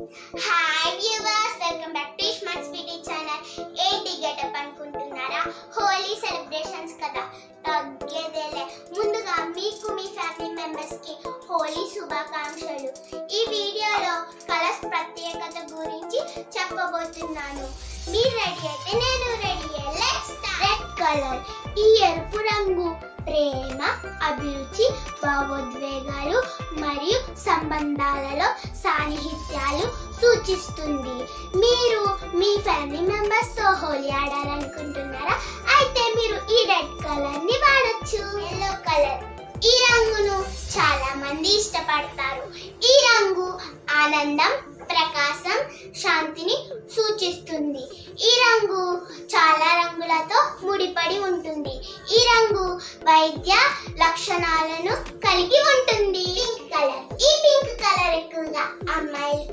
Hi viewers, welcome back to smart sweetie channel. ఏంటి getup అనుకుంటున్నారా? Holi celebrations కదా, తగ్గేదేలే. ముందుగా మీకు మీ ఫ్యామిలీ మెంబర్స్ కి హోలీ శుభాకాంక్షలు. ఈ వీడియోలో కలర్స్ ప్రత్యేకత గురించి చెప్పబోతున్నాను. మీరు రెడీ అయితే నేను ready. Let's start. Red colour, ఈ ఎరుపు రంగు ప్రేమ, అభిరుచి, భావోద్వేగాలు మరియు సంబంధాలలో సాన్నిహిత్యాలు సూచిస్తుంది. మీరు మీ ఫ్యామిలీ మెంబర్స్ తో హోలీ ఆడాలనుకుంటున్నారా? అయితే మీరు ఈ రెడ్ కలర్ ని వాడొచ్చు. ఎల్లో కలర్, ఈ రంగును చాలా మంది ఇష్టపడతారు. ఈ రంగు ఆనందం, ప్రకాశం, శాంతిని సూచిస్తుంది. ఈ రంగు చాలా రంగులతో ముడిపడి ఉంటుంది. ఈ రంగు వైద్య లక్షణాలను కలిగి ఉంటుంది. పింక్ కలర్, ఈ పింక్ కలర్ ఎక్కువగా అమ్మాయిలకు